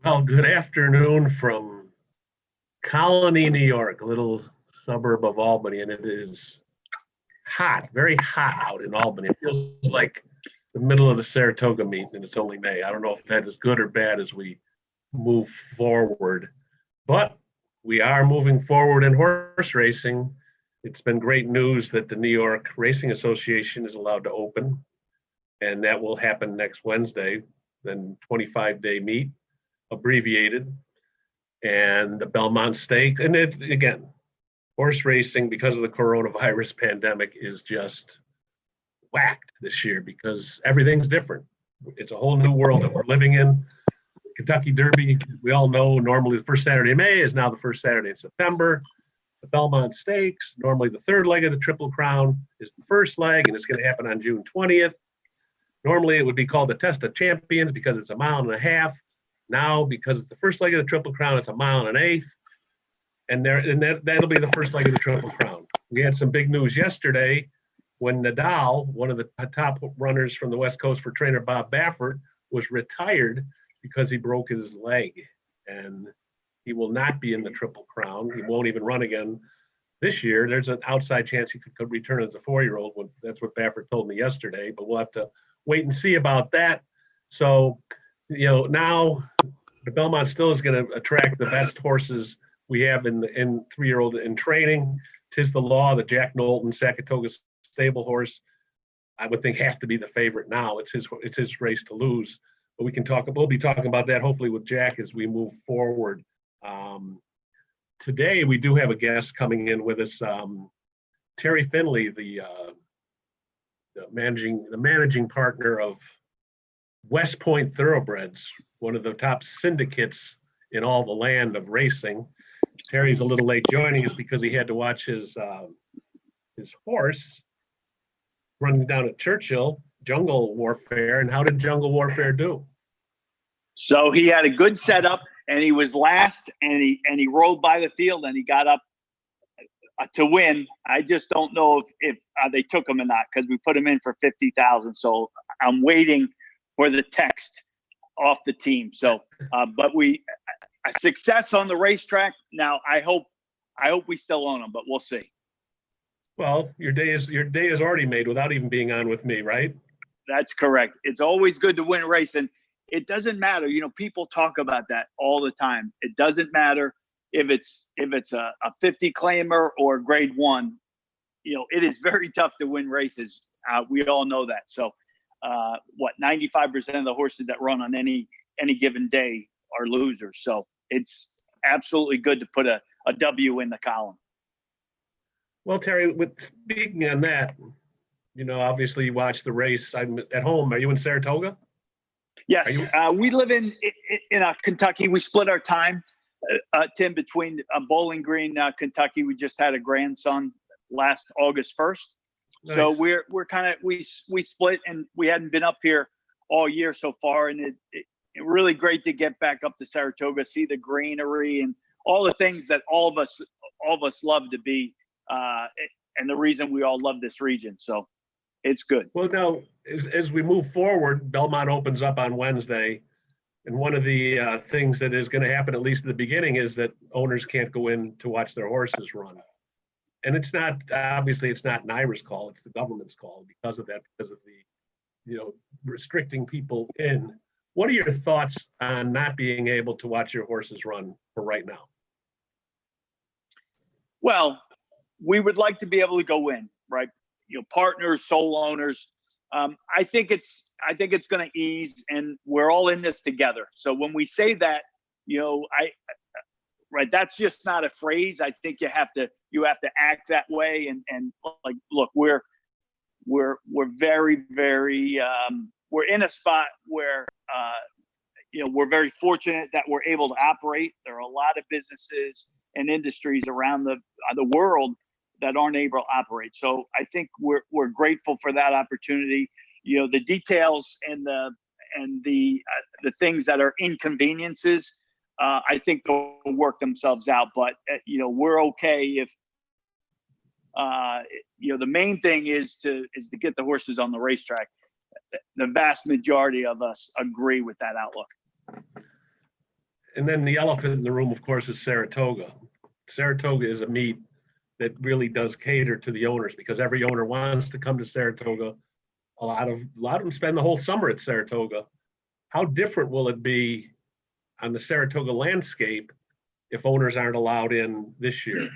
Well, good afternoon from Colony, New York, a little suburb of Albany, and it is hot, very hot out in Albany. It feels like the middle of the Saratoga meet, and it's only May. I don't know if that is good or bad as we move forward, but we are moving forward in horse racing. It's been great news that the New York Racing Association is allowed to open, and that will happen next Wednesday, then 25-day meet, abbreviated, and the Belmont Stakes. And it, again, horse racing, because of the coronavirus pandemic, is just whacked this year because everything's different. It's a whole new world that we're living in. Kentucky Derby, we all know, normally the first Saturday in May is now the first Saturday in September. The Belmont Stakes, normally the third leg of the Triple Crown, is the first leg, and it's going to happen on June 20th. Normally it would be called the Test of Champions because it's a mile and a half. Now, because it's the first leg of the Triple Crown, it's a mile and an eighth. And that'll be the first leg of the Triple Crown. We had some big news yesterday when Nadal, one of the top runners from the West Coast for trainer Bob Baffert, was retired because he broke his leg. And he will not be in the Triple Crown. He won't even run again this year. There's an outside chance he could return as a 4-year-old. That's what Baffert told me yesterday, but we'll have to wait and see about that. So, now the Belmont still is going to attract the best horses we have in 3-year-old in training. 'Tis the law. The Jack Knowlton Saratoga stable horse, I would think, has to be the favorite now. It's his race to lose. But we'll be talking about that hopefully with Jack as we move forward. Today we do have a guest coming in with us, Terry Finley, the managing partner of West Point Thoroughbreds, one of the top syndicates in all the land of racing. Terry's a little late joining us because he had to watch his horse running down at Churchill, Jungle Warfare. And how did Jungle Warfare do? So he had a good setup, and he was last, and he rolled by the field, and he got up to win. I just don't know if they took him or not, because we put him in for 50,000. So I'm waiting for the text off the team. So, but a success on the racetrack. Now I hope we still own him, but we'll see. Well, your day is already made without even being on with me, right? That's correct. It's always good to win a race, and it doesn't matter. People talk about that all the time. It doesn't matter if it's a 50 claimer or grade 1. It is very tough to win races. We all know that. So, 95% of the horses that run on any given day are losers. So it's absolutely good to put a W in the column. Well, Terry, speaking on that, obviously you watch the race. I'm at home. Are you in Saratoga? Yes, we live in Kentucky. We split our time, Tim, between Bowling Green, Kentucky. We just had a grandson last August 1st. Nice. So we're kind of we split, and we hadn't been up here all year so far, and it really great to get back up to Saratoga, see the greenery and all the things that all of us love to be, and the reason we all love this region. So it's good. Well, now as we move forward, Belmont opens up on Wednesday, and one of the things that is going to happen, at least in the beginning, is that owners can't go in to watch their horses run. And it's not NYRA's call, it's the government's call because of the restricting people in. What are your thoughts on not being able to watch your horses run for right now? Well, we would like to be able to go in, right? Partners, sole owners. I think it's going to ease, and we're all in this together. So when we say that, right, that's just not a phrase. I think you have to act that way, and like, look, we're very, very we're in a spot where we're very fortunate that we're able to operate. There are a lot of businesses and industries around the world that aren't able to operate. So I think we're grateful for that opportunity. The details and the things that are inconveniences, I think they'll work themselves out. But we're okay if the main thing is to get the horses on the racetrack. The vast majority of us agree with that outlook. And then the elephant in the room, of course, is Saratoga. Saratoga is a meet that really does cater to the owners because every owner wants to come to Saratoga. A lot of them spend the whole summer at Saratoga. How different will it be on the Saratoga landscape if owners aren't allowed in this year?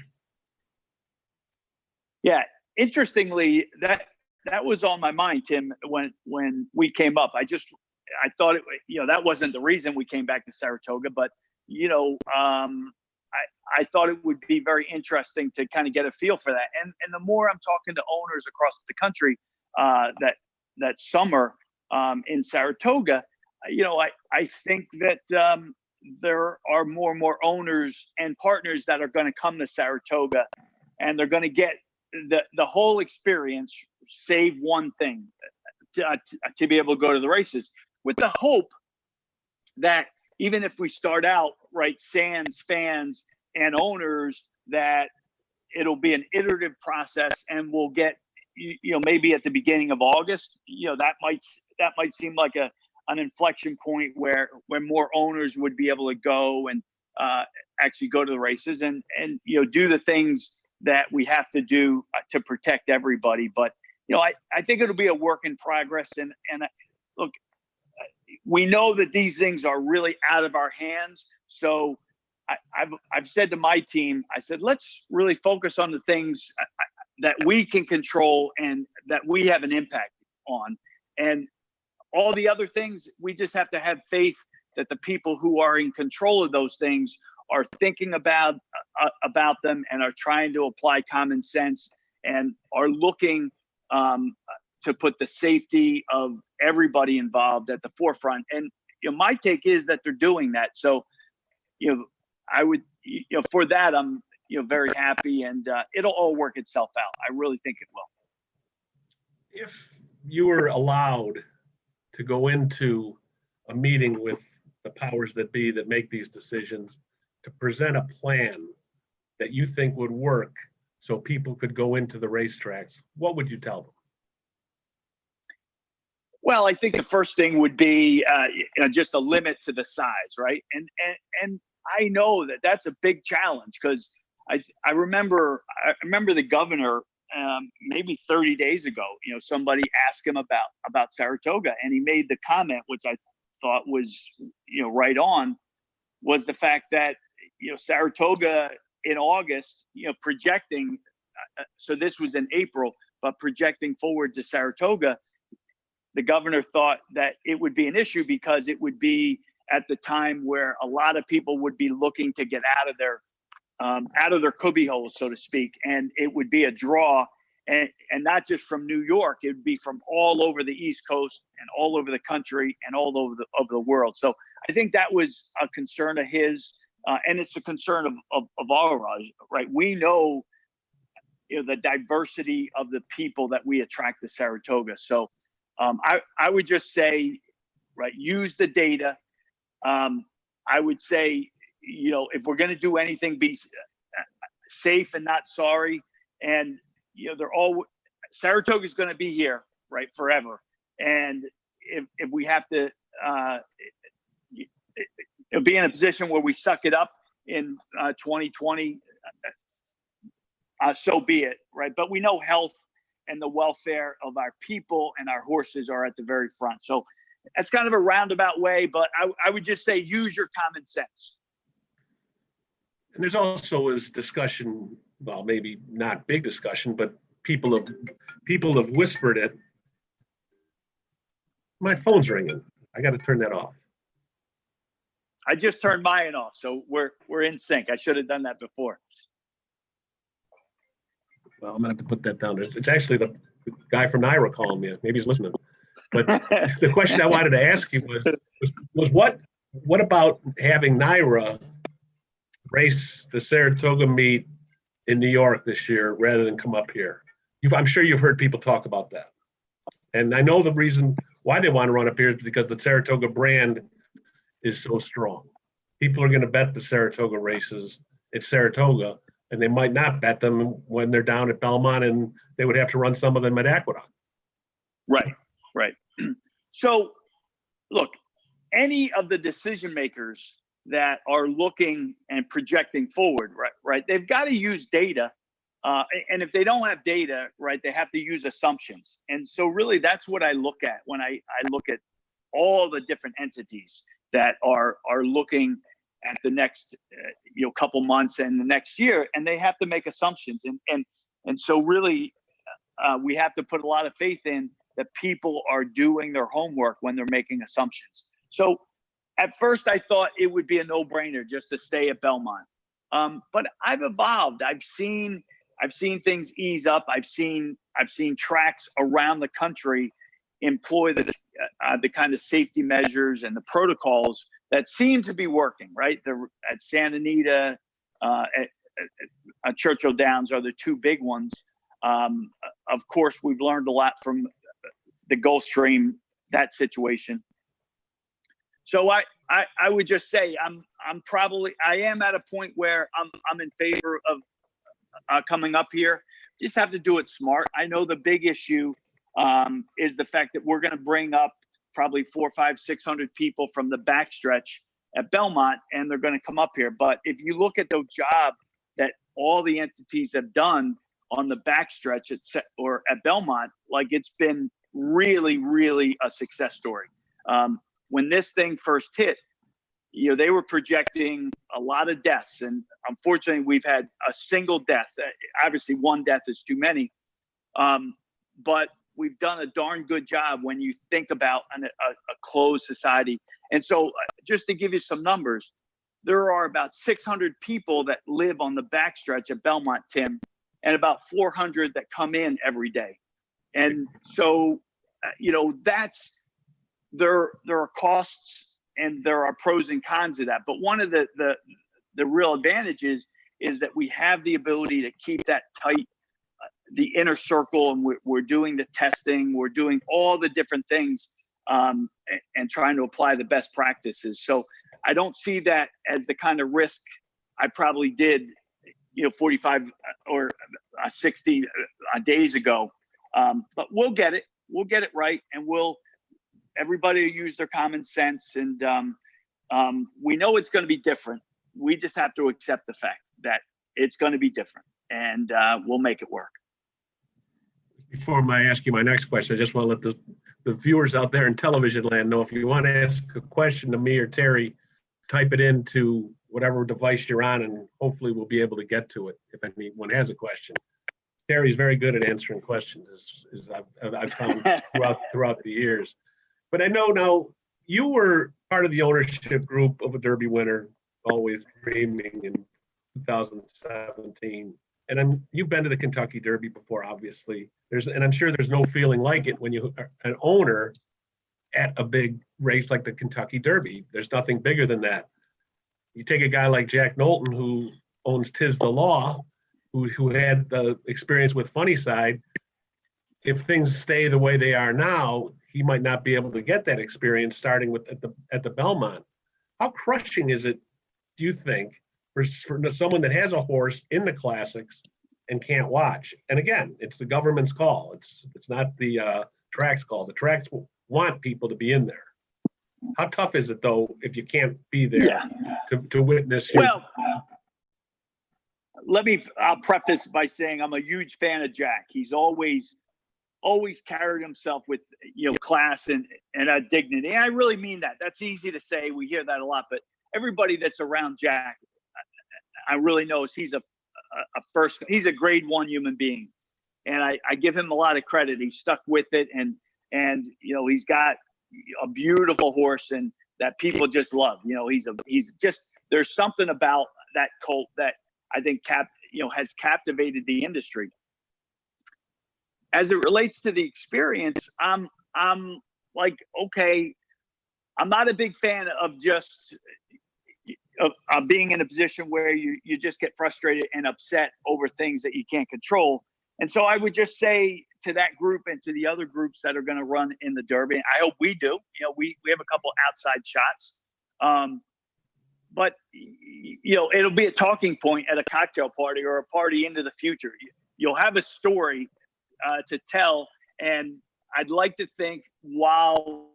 Yeah, interestingly, that was on my mind, Tim, when we came up. I thought that wasn't the reason we came back to Saratoga, but I thought it would be very interesting to kind of get a feel for that. And the more I'm talking to owners across the country that summer in Saratoga, I think that there are more and more owners and partners that are going to come to Saratoga, and they're going to get the whole experience, save one thing, to be able to go to the races, with the hope that even if we start out right, sans fans and owners, that it'll be an iterative process, and we'll get maybe at the beginning of August, that might seem like an inflection point where more owners would be able to go and actually go to the races and do the things that we have to do to protect everybody. But I think it'll be a work in progress. And look, we know that these things are really out of our hands. So I've said to my team, I said, let's really focus on the things that we can control and that we have an impact on. And all the other things, we just have to have faith that the people who are in control of those things are thinking about them and are trying to apply common sense and are looking to put the safety of everybody involved at the forefront. And my take is that they're doing that. So I would for that I'm very happy, and it'll all work itself out. I really think it will. If you were allowed to go into a meeting with the powers that be that make these decisions to present a plan that you think would work so people could go into the racetracks, what would you tell them? Well, I think the first thing would be just a limit to the size, right? And I know that that's a big challenge, because I remember the governor maybe 30 days ago, somebody asked him about Saratoga, and he made the comment, which I thought was right on, was the fact that Saratoga in August, projecting, so this was in April, but projecting forward to Saratoga, the governor thought that it would be an issue because it would be at the time where a lot of people would be looking to get out of their cubby holes, so to speak, and it would be a draw, and not just from New York, it would be from all over the East Coast and all over the country and all over the world. So I think that was a concern of his, and it's a concern of ours, right? We know the diversity of the people that we attract to Saratoga. So I would just say, right, use the data. I would say, if we're going to do anything, be safe and not sorry. And, Saratoga is going to be here, right, forever. And if we have to be in a position where we suck it up in 2020, so be it, right? But we know health and the welfare of our people and our horses are at the very front. So that's kind of a roundabout way, but I would just say use your common sense. And there's also is discussion, well, maybe not big discussion, but people have whispered it. My phone's ringing. I got to turn that off. I just turned mine off, so we're in sync. I should have done that before. Well, I'm gonna have to put that down. It's actually the guy from Ira calling me. Maybe he's listening. But the question I wanted to ask you was what about having Naira race the Saratoga meet in New York this year rather than come up here? I'm sure you've heard people talk about that. And I know the reason why they want to run up here is because the Saratoga brand is so strong. People are going to bet the Saratoga races at Saratoga, and they might not bet them when they're down at Belmont, and they would have to run some of them at Aqueduct. Right. So, look, any of the decision makers that are looking and projecting forward, right? They've got to use data. And if they don't have data, right, they have to use assumptions. And so really that's what I look at when I look at all the different entities that are looking at the next couple months and the next year, and they have to make assumptions. And so really we have to put a lot of faith in that people are doing their homework when they're making assumptions. So at first I thought it would be a no-brainer just to stay at Belmont. But I've evolved. I've seen things ease up. I've seen tracks around the country employ the kind of safety measures and the protocols that seem to be working, right? At Santa Anita, at Churchill Downs are the two big ones. Of course, we've learned a lot from the Gulfstream, that situation. So I would just say I am at a point where I'm in favor of coming up here. Just have to do it smart. I know the big issue is the fact that we're going to bring up probably 400, 500, 600 people from the backstretch at Belmont, and they're going to come up here. But if you look at the job that all the entities have done on the backstretch at Belmont, like it's been really, really a success story. When this thing first hit, they were projecting a lot of deaths, and unfortunately we've had a single death. Obviously one death is too many, but we've done a darn good job when you think about a closed society. And so just to give you some numbers, there are about 600 people that live on the backstretch at Belmont, Tim, and about 400 that come in every day. And so, there are costs and there are pros and cons of that. But one of the real advantages is that we have the ability to keep that tight, the inner circle, and we're doing the testing, we're doing all the different things, and trying to apply the best practices. So I don't see that as the kind of risk I probably did, 45 or 60 days ago. But we'll get it right, and everybody will use their common sense, and we know it's going to be different. We just have to accept the fact that it's going to be different, and we'll make it work. Before I ask you my next question, I just want to let the viewers out there in television land know, if you want to ask a question to me or Terry, type it into whatever device you're on, and hopefully we'll be able to get to it if anyone has a question. Terry's very good at answering questions, as I've found throughout the years. But I know now you were part of the ownership group of a Derby winner, Always Dreaming, in 2017. And you've been to the Kentucky Derby before, obviously. And I'm sure there's no feeling like it when you are an owner at a big race like the Kentucky Derby. There's nothing bigger than that. You take a guy like Jack Knowlton, who owns Tis the Law, who had the experience with Funnyside. If things stay the way they are now, he might not be able to get that experience starting with at the Belmont. How crushing is it, do you think, for someone that has a horse in the classics and can't watch? And again, it's the government's call. It's not the track's call. The tracks want people to be in there. How tough is it though if you can't be there to witness? Well, I'll preface by saying I'm a huge fan of Jack. He's always carried himself with class and dignity. And I really mean that. That's easy to say. We hear that a lot, but everybody that's around Jack, I really know he's he's a grade one human being, and I give him a lot of credit. He stuck with it, and he's got a beautiful horse and that people just love. There's something about that colt that I think has captivated the industry. As it relates to the experience, I'm like, okay, I'm not a big fan of just of being in a position where you just get frustrated and upset over things that you can't control. And so I would just say to that group and to the other groups that are going to run in the Derby, I hope we do, we have a couple outside shots. But it'll be a talking point at a cocktail party or a party into the future. You'll have a story to tell. And I'd like to think while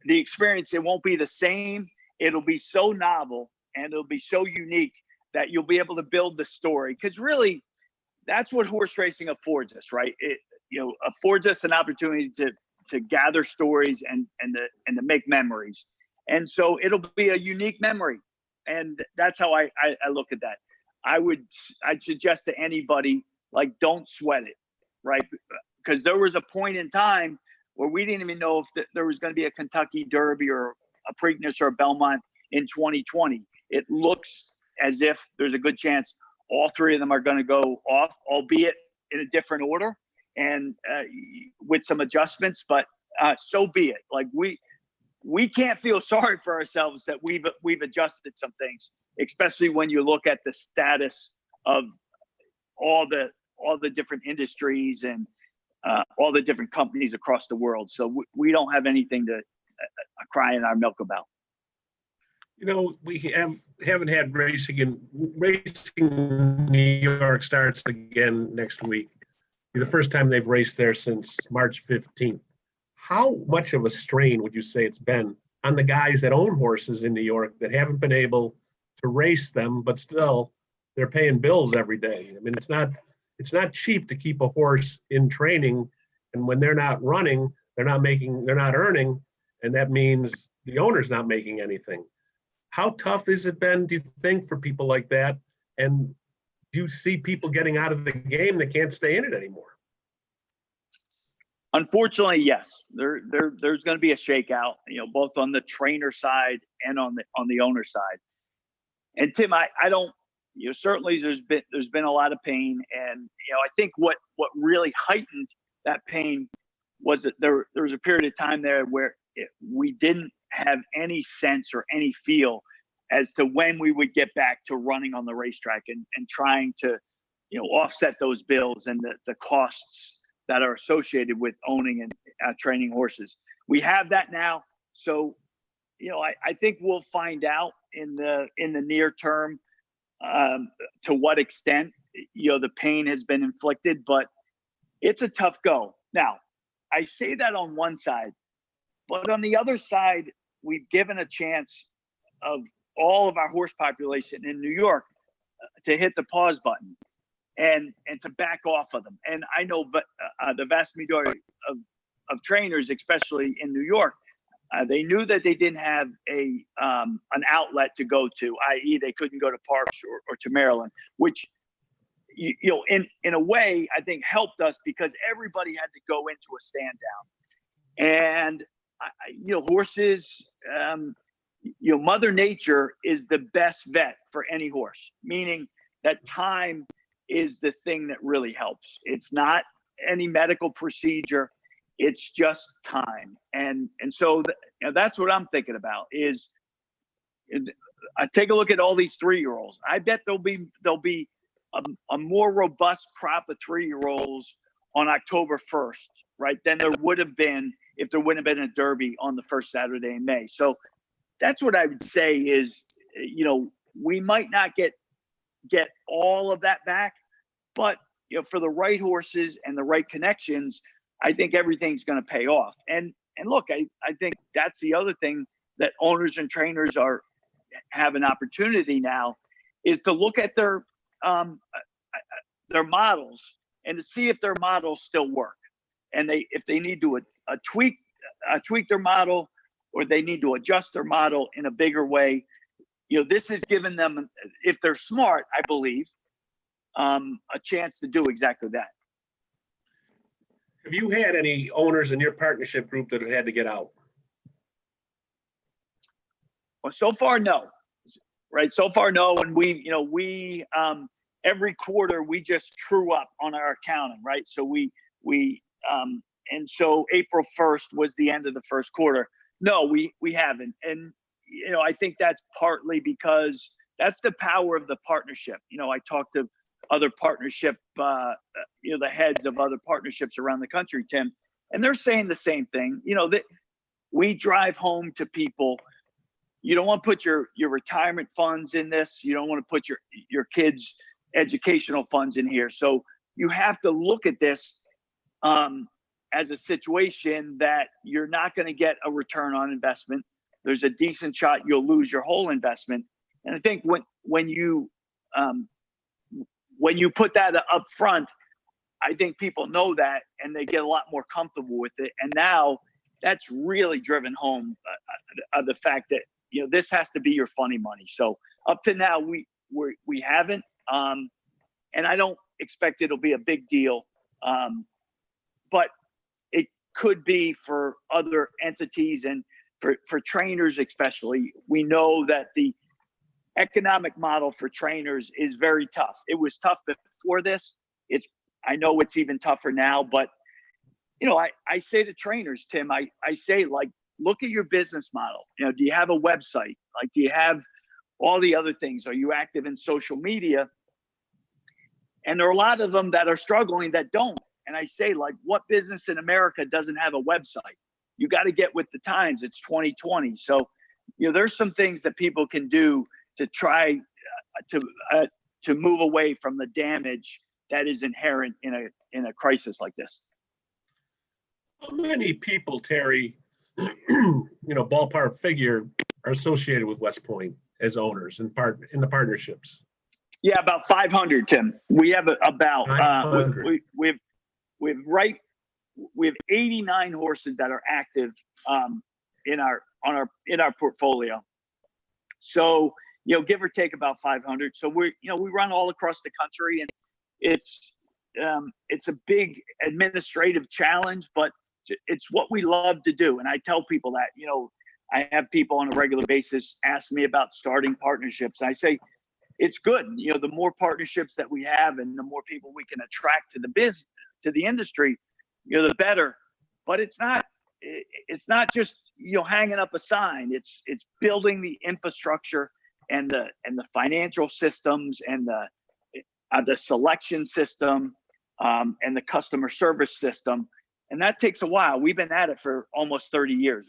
the experience, it won't be the same, it'll be so novel and it'll be so unique that you'll be able to build the story. Because really, that's what horse racing affords us, right? It, affords us an opportunity to gather stories and to make memories. And so it'll be a unique memory. And that's how I look at that. I'd suggest to anybody, like, don't sweat it, right? Because there was a point in time where we didn't even know if there was going to be a Kentucky Derby or a Preakness or a Belmont in 2020. It looks as if there's a good chance all three of them are going to go off, albeit in a different order and with some adjustments, but so be it. Like, we can't feel sorry for ourselves that we've adjusted some things, especially when you look at the status of all the different industries and all the different companies across the world. So we don't have anything to cry in our milk about. We haven't had racing in New York starts again next week. The first time they've raced there since March 15th. How much of a strain would you say it's been on the guys that own horses in New York that haven't been able to race them, but still they're paying bills every day? I mean, it's not cheap to keep a horse in training, and when they're not running, they're not earning, and that means the owner's not making anything. How tough has it been, do you think, for people like that? And do you see people getting out of the game that can't stay in it anymore? Unfortunately, yes. There's going to be a shakeout, both on the trainer side and on the owner side. And Tim, I don't, certainly there's been a lot of pain, and I think what really heightened that pain was that there was a period of time there where we didn't have any sense or any feel as to when we would get back to running on the racetrack and trying to offset those bills and the costs that are associated with owning and training horses. We have that now. So, I think we'll find out in the near term to what extent, the pain has been inflicted, but it's a tough go. Now, I say that on one side, but on the other side, we've given a chance of all of our horse population in New York to hit the pause button and to back off of them. And I know, but the vast majority of trainers, especially in New York, they knew that they didn't have an outlet to go to, i.e. they couldn't go to Parks or to Maryland, which, in a way, I think helped us because everybody had to go into a stand down. And, horses, Mother Nature is the best vet for any horse, meaning that time is the thing that really helps. It's not any medical procedure. It's just time. And so that's what I'm thinking about is I take a look at all these 3-year-olds. I bet there'll be a more robust crop of 3-year-olds on October 1st, right? Than there would have been if there wouldn't have been a Derby on the first Saturday in May. So that's what I would say is, we might not get all of that back, but for the right horses and the right connections, I think everything's going to pay off. And look, I think that's the other thing that owners and trainers have an opportunity now is to look at their models and to see if their models still work. And if they need to tweak their model, or they need to adjust their model in a bigger way, this has given them, if they're smart, I believe, a chance to do exactly that. Have you had any owners in your partnership group that have had to get out? Well, so far, no. Right. So far, no. And we every quarter we just true up on our accounting. Right. So and so April 1st was the end of the first quarter. No, we haven't. And, I think that's partly because that's the power of the partnership. I talked to other partnership, the heads of other partnerships around the country, Tim, and they're saying the same thing. That we drive home to people. You don't want to put your retirement funds in this. You don't want to put your kids' educational funds in here. So you have to look at this as a situation that you're not going to get a return on investment. there's a decent shot you'll lose your whole investment. And I think when you put that up front, I think people know that and they get a lot more comfortable with it. And now that's really driven home the fact that, you know, this has to be your funny money. So up to now, we haven't, and I don't expect it'll be a big deal, but it could be for other entities and for trainers especially. We know that the economic model for trainers is very tough. It was tough before this. I know it's even tougher now, but you know, I say to trainers, Tim, I say, like, look at your business model. You know, do you have a website? Like, do you have all the other things? Are you active in social media? And there are a lot of them that are struggling that don't. And I say, like, what business in America doesn't have a website? You got to get with the times. It's 2020. So, you know, there's some things that people can do to try to move away from the damage that is inherent in a crisis like this. How many people, Terry, you know, ballpark figure, are associated with West Point as owners in the partnerships? Yeah, about 500, Tim. We have about 500. we have 89 horses that are active in our portfolio. So, you know, give or take about 500. So we run all across the country, and it's a big administrative challenge, but it's what we love to do. And I tell people that, you know, I have people on a regular basis ask me about starting partnerships. I say, it's good. You know, the more partnerships that we have and the more people we can attract to the industry, you know, the better. But it's not just, you know, hanging up a sign. It's building the infrastructure and the financial systems and the selection system and the customer service system. And that takes a while. We've been at it for almost 30 years.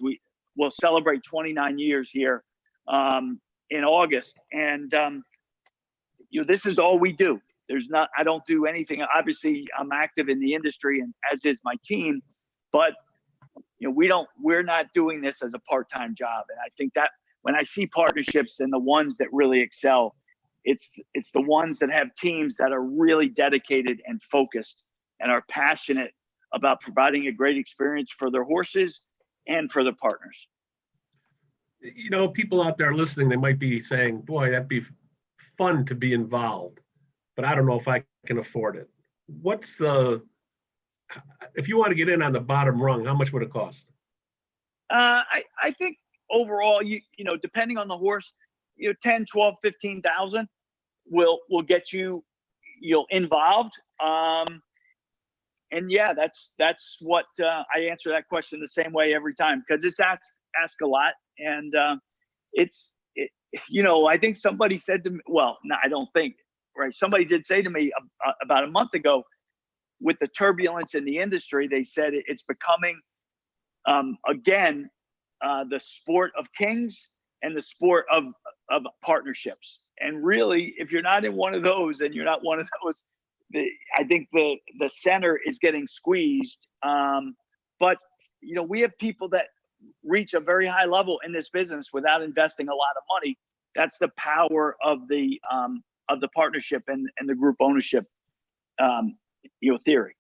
We'll celebrate 29 years here in August. And, you know, this is all we do. I don't do anything. Obviously, I'm active in the industry, and as is my team, but, you know, we're not doing this as a part-time job. And I think that when I see partnerships and the ones that really excel, it's the ones that have teams that are really dedicated and focused and are passionate about providing a great experience for their horses and for their partners. You know, people out there listening, they might be saying, boy, that'd be fun to be involved, but I don't know if I can afford it. If you want to get in on the bottom rung, how much would it cost? I think overall, you know, depending on the horse, you know, 10, 12, 15,000 will get you involved. And yeah, that's what I answer that question the same way every time, because it's ask a lot. And you know, I think somebody said to me, well, no, I don't think, right? Somebody did say to me about a month ago, with the turbulence in the industry, they said it's becoming, again, the sport of kings and the sport of partnerships. And really, if you're not in one of those and you're not one of those, I think the center is getting squeezed. But, you know, we have people that reach a very high level in this business without investing a lot of money. That's the power of the partnership and the group ownership, you know, theory.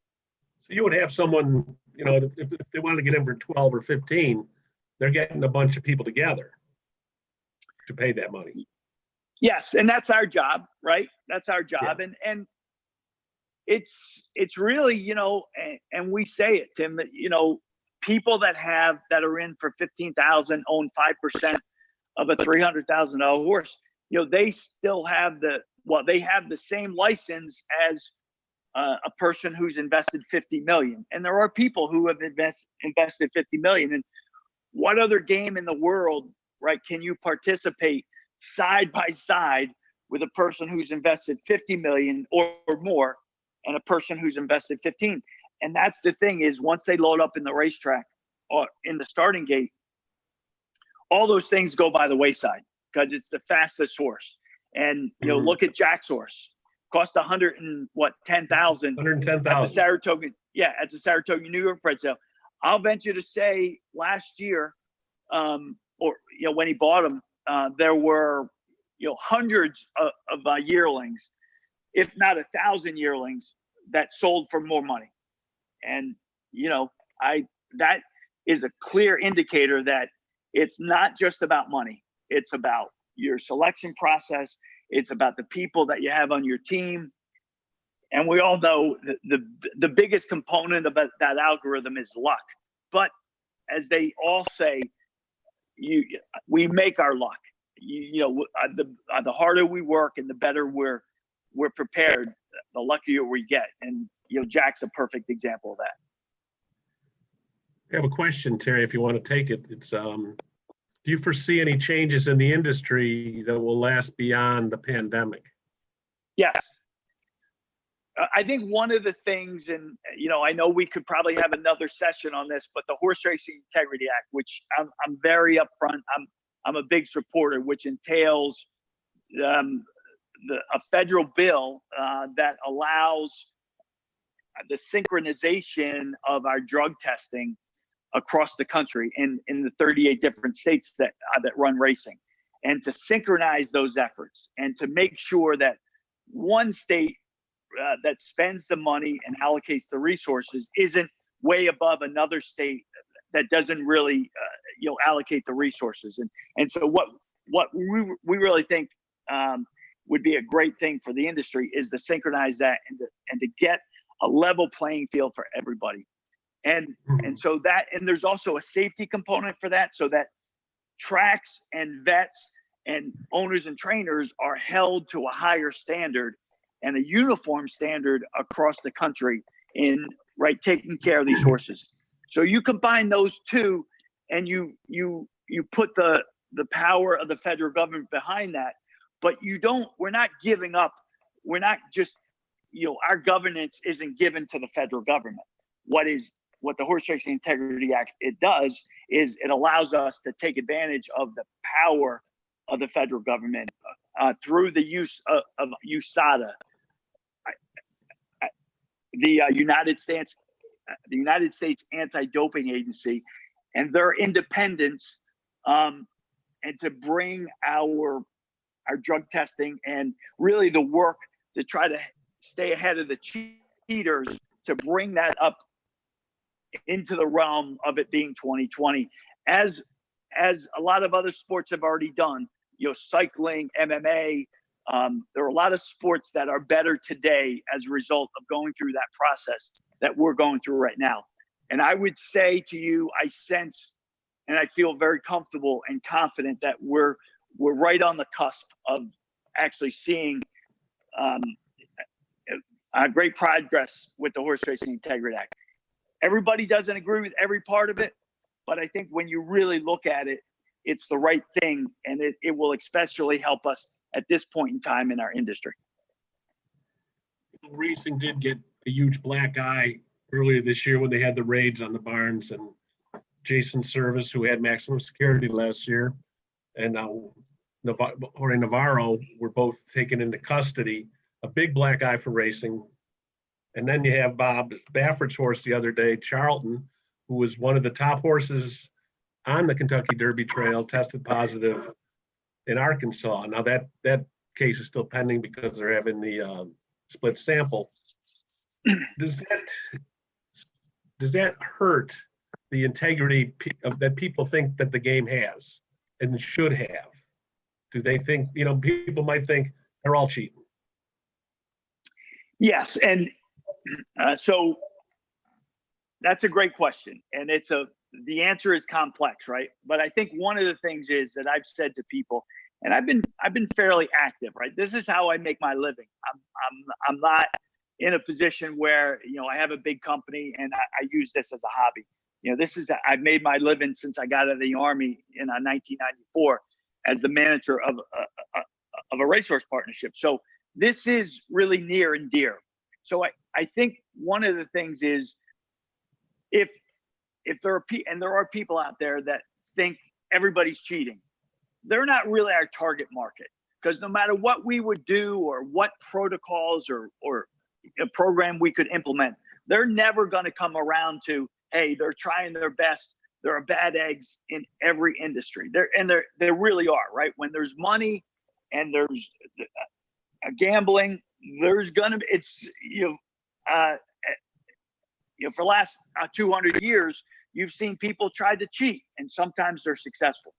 So you would have someone, you know, if they want to get in for 12 or 15, they're getting a bunch of people together to pay that money. Yes, and that's our job, right? That's our job. Yeah. And it's really, you know, and we say it, Tim, that, you know, people that are in for 15,000 own 5% of a $300,000 horse. You know, they still have they have the same license as a person who's invested 50 million. And there are people who have invested 50 million. And what other game in the world, right, can you participate side by side with a person who's invested 50 million or more and a person who's invested 15? And that's the thing, is once they load up in the racetrack or in the starting gate, all those things go by the wayside because it's the fastest horse. And, you know, look at Jack's horse. Cost $110,000 $110,000 at the Saratoga. Yeah, at the Saratoga New York Bred Sale. I'll venture to say last year, or when he bought them, there were hundreds of yearlings, if not 1,000 yearlings, that sold for more money. And that is a clear indicator that it's not just about money. It's about your selection process. It's about the people that you have on your team. And we all know the biggest component of that algorithm is luck. But as they all say, we make our luck. The harder we work and the better we're prepared, the luckier we get. And Jack's a perfect example of that. I have a question, Terry, if you want to take it. It's do you foresee any changes in the industry that will last beyond the pandemic? Yes. I think one of the things, and I know we could probably have another session on this, but the Horse Racing Integrity Act, which I'm very upfront, I'm a big supporter, which entails a federal bill that allows the synchronization of our drug testing across the country in the 38 different states that run racing, and to synchronize those efforts and to make sure that one state that spends the money and allocates the resources isn't way above another state that doesn't really allocate the resources. And so what we really think would be a great thing for the industry is to synchronize that and to get a level playing field for everybody. And so and there's also a safety component for that, so that tracks and vets and owners and trainers are held to a higher standard and a uniform standard across the country in taking care of these horses. So you combine those two, and you put the power of the federal government behind that, but we're not giving up. We're not just, our governance isn't given to the federal government. What the Horse Racing Integrity Act it does is it allows us to take advantage of the power of the federal government through the use of USADA, the United States Anti-Doping Agency, and their independence, and to bring our drug testing and really the work to try to stay ahead of the cheaters, to bring that up into the realm of it being 2020, as a lot of other sports have already done. Cycling, MMA. There are a lot of sports that are better today as a result of going through that process that we're going through right now. And I would say to you, I sense and I feel very comfortable and confident that we're right on the cusp of actually seeing great progress with the Horse Racing Integrity Act. Everybody doesn't agree with every part of it, but I think when you really look at it, it's the right thing, and it will especially help us at this point in time in our industry. Racing did get a huge black eye earlier this year when they had the raids on the barns, and Jason Service, who had maximum security last year, and Jorge Navarro were both taken into custody. A big black eye for racing. And then you have Bob Baffert's horse the other day, Charlton, who was one of the top horses on the Kentucky Derby Trail, tested positive in Arkansas. Now that case is still pending because they're having the split sample. Does that hurt the integrity that people think that the game has and should have? Do they think, people might think they're all cheating? Yes, and so that's a great question, and the answer is complex, right? But I think one of the things is that I've said to people, and I've been fairly active, right? This is how I make my living. I'm not in a position where I have a big company and I use this as a hobby. I've made my living since I got out of the Army in 1994 as the manager of a racehorse partnership. So this is really near and dear. So I think one of the things is if there are people out there that think everybody's cheating, they're not really our target market, because no matter what we would do or what protocols or a program we could implement, they're never going to come around to, hey, they're trying their best, there are bad eggs in every industry. There really are, right? When there's money and there's gambling, there's gonna be, it's, for the last 200 years, you've seen people try to cheat, and sometimes they're successful.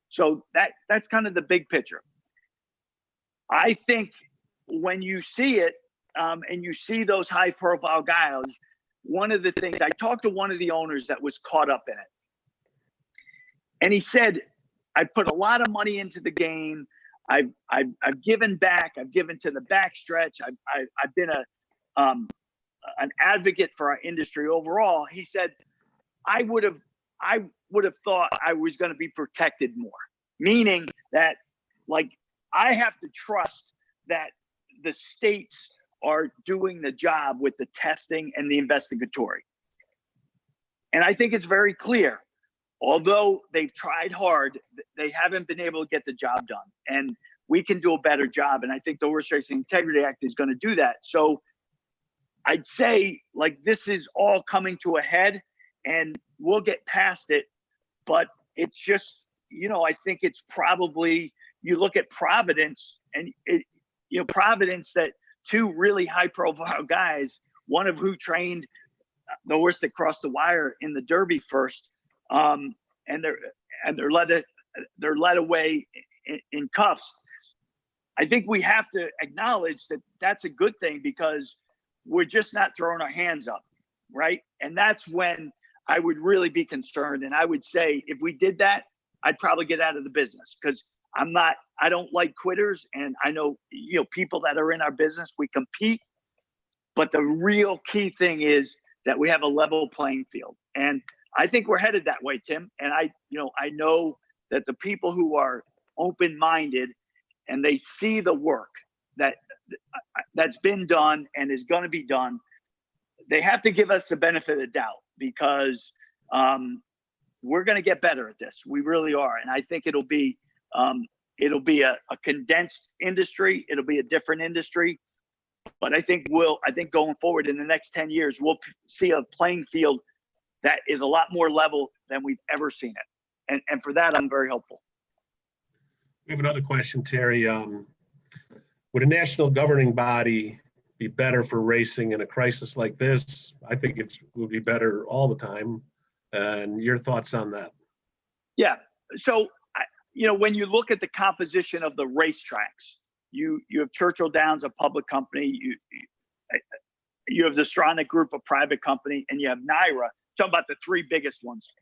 So that's kind of the big picture. I think when you see it, and you see those high profile guys, one of the things, I talked to one of the owners that was caught up in it. And he said, I put a lot of money into the game. I've given back. I've given to the backstretch. I've been an advocate for our industry overall. He said, I would have thought I was going to be protected more, meaning that, like, I have to trust that the states are doing the job with the testing and the investigatory. And I think it's very clear, although they've tried hard, they haven't been able to get the job done. And we can do a better job. And I think the Horse Racing Integrity Act is going to do that. So I'd say, like, this is all coming to a head and we'll get past it. But it's just, I think it's probably, you look at Providence and Providence, that two really high profile guys, one of who trained the horse that crossed the wire in the Derby first, and they're led away in cuffs. I think we have to acknowledge that that's a good thing, because we're just not throwing our hands up, right? And that's when I would really be concerned. And I would say, if we did that, I'd probably get out of the business, because I don't like quitters. And I know, people that are in our business, we compete, but the real key thing is that we have a level playing field. And I think we're headed that way, Tim. And I know that the people who are open-minded and they see the work that's been done and is going to be done, they have to give us the benefit of the doubt, because we're going to get better at this. We really are. And I think it'll be a condensed industry. It'll be a different industry. But I think going forward in the next 10 years, we'll see a playing field that is a lot more level than we've ever seen it. And for that, I'm very hopeful. We have another question, Terry. Would a national governing body be better for racing in a crisis like this? I think it would be better all the time. And your thoughts on that? Yeah. So, when you look at the composition of the racetracks, you have Churchill Downs, a public company. You have the Stronach Group, a private company, and you have NYRA. Talking about the three biggest ones.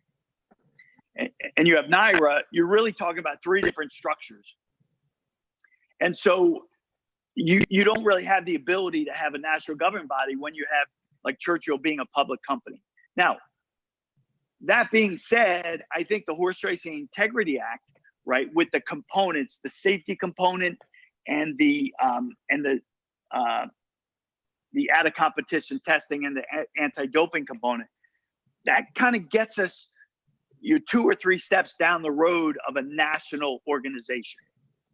And you have NYRA, you're really talking about three different structures. And so you don't really have the ability to have a national governing body when you have, like, Churchill being a public company. Now, that being said, I think the Horse Racing Integrity Act, right, with the components, the safety component and the out of competition testing and the anti-doping component, that kind of gets us two or three steps down the road of a national organization.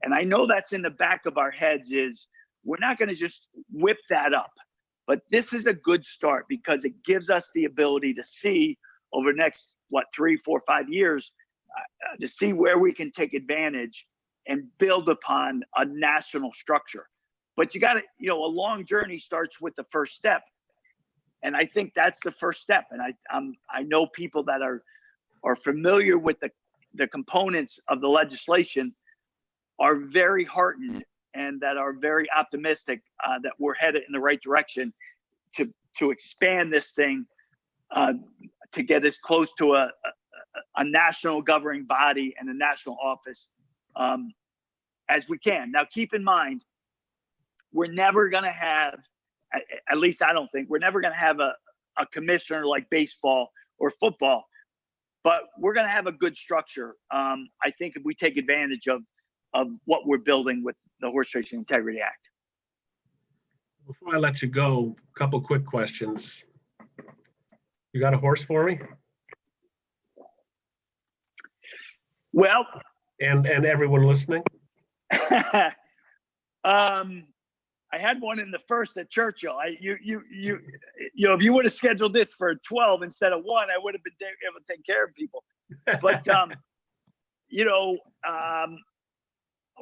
And I know that's in the back of our heads, is we're not going to just whip that up, but this is a good start, because it gives us the ability to see over the next, 3, 4, 5 years, to see where we can take advantage and build upon a national structure. But you got to, a long journey starts with the first step. And I think that's the first step. And I know people that are familiar with the components of the legislation are very heartened and that are very optimistic that we're headed in the right direction to expand this thing, to get as close to a national governing body and a national office as we can. Now, keep in mind, we're never going to have, at least I don't think, we're never going to have a commissioner like baseball or football, but we're going to have a good structure. I think if we take advantage of what we're building with the Horse Racing Integrity Act. Before I let you go, a couple quick questions. You got a horse for me? Well, and everyone listening. I had one in the first at Churchill. If you would have scheduled this for 12 instead of 1, I would have been able to take care of people. But you know,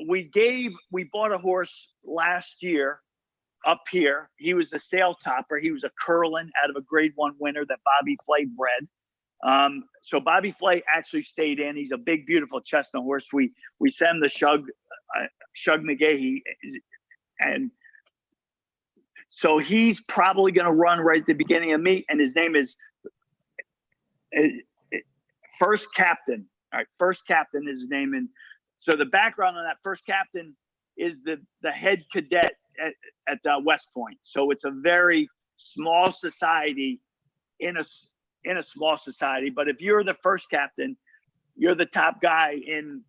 we bought a horse last year up here. He was a sale topper. He was a Curlin out of a Grade 1 winner that Bobby Flay bred. So Bobby Flay actually stayed in. He's a big, beautiful chestnut horse. We sent him the Shug McGahee, and so he's probably going to run right at the beginning of meet. And his name is First Captain. All right, First Captain is his name. And so the background on that First Captain is the head cadet at West Point. So it's a very small society in a small society. But if you're the first captain, you're the top guy in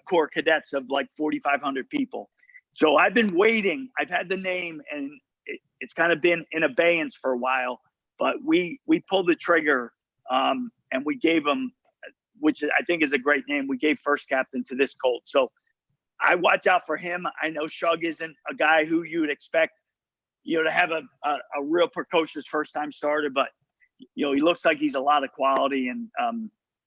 corps cadets of like 4,500 people. So I've been waiting. I've had the name, and it's kind of been in abeyance for a while. But we pulled the trigger, and we gave him, which I think is a great name. We gave First Captain to this colt. So I watch out for him. I know Shug isn't a guy who you would expect, to have a real precocious first-time starter, but he looks like he's a lot of quality, and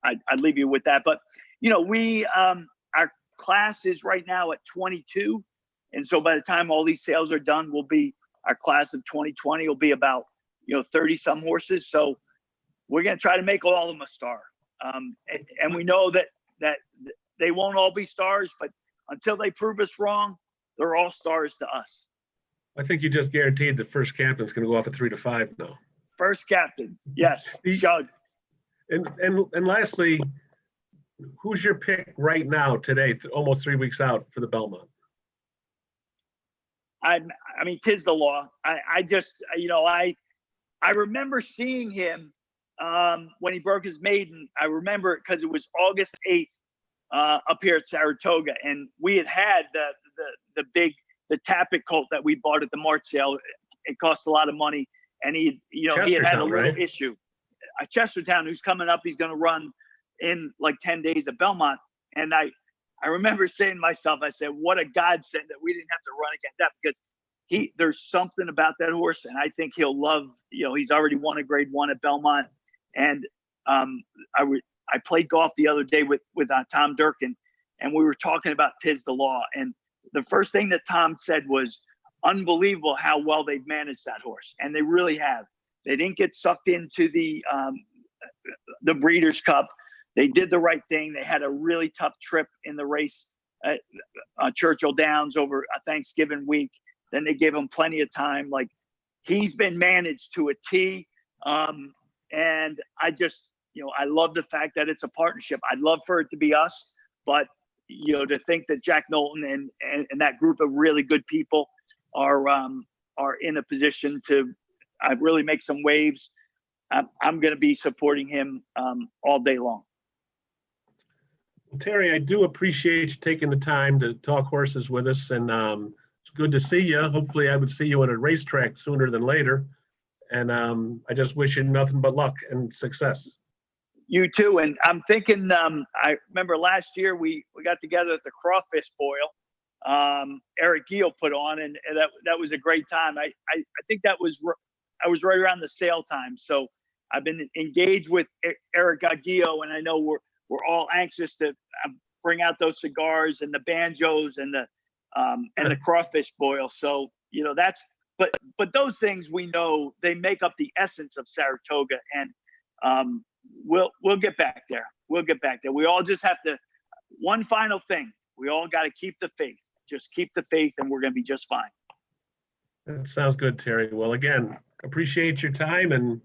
I'd leave you with that. But our class is right now at 22, and so by the time all these sales are done, our class of 2020 will be about 30 some horses. So we're going to try to make all of them a star, and we know that they won't all be stars, but until they prove us wrong, they're all stars to us. I think you just guaranteed the First Captain's going to go off at 3 to 5 now. First Captain, yes, Shug. And lastly, who's your pick right now today, almost 3 weeks out for the Belmont? I mean, 'tis the law. I just, I remember seeing him when he broke his maiden. I remember it because it was August 8th up here at Saratoga, and we had the Tappet colt that we bought at the Mart sale. It cost a lot of money, and he had a little issue. Chestertown, who's coming up, he's going to run in like 10 days at Belmont. And I remember saying to myself, I said, what a godsend that we didn't have to run against that, because there's something about that horse, and I think he'll love, he's already won a Grade 1 at Belmont. And I played golf the other day with Tom Durkin, and we were talking about 'tis the law. And the first thing that Tom said was, unbelievable how well they've managed that horse. And they really have. They didn't get sucked into the Breeders' Cup. They did the right thing. They had a really tough trip in the race at Churchill Downs over a Thanksgiving week. Then they gave him plenty of time. Like, he's been managed to a T. And I just, I love the fact that it's a partnership. I'd love for it to be us, but to think that Jack Knowlton and that group of really good people are in a position to really make some waves. I'm going to be supporting him all day long. Well, Terry, I do appreciate you taking the time to talk horses with us, and it's good to see you. Hopefully I would see you at a racetrack sooner than later. And I just wish you nothing but luck and success. You too. And I'm thinking, I remember last year we got together at the Crawfish Boil. Eric Gio put on, and that was a great time. I think I was right around the sale time. So I've been engaged with Eric Gio, and I know we're all anxious to bring out those cigars and the banjos and the Crawfish Boil. So but those things, we know they make up the essence of Saratoga, and we'll get back there. We'll get back there. We all just have to. One final thing: we all got to keep the faith. Just keep the faith, and we're going to be just fine. That sounds good, Terry. Well, again, appreciate your time, and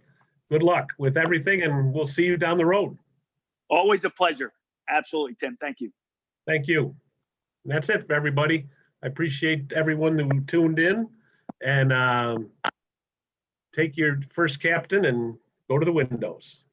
good luck with everything, and we'll see you down the road. Always a pleasure. Absolutely, Tim. Thank you. Thank you. And that's it for everybody. I appreciate everyone who tuned in, and take your First Captain and go to the windows.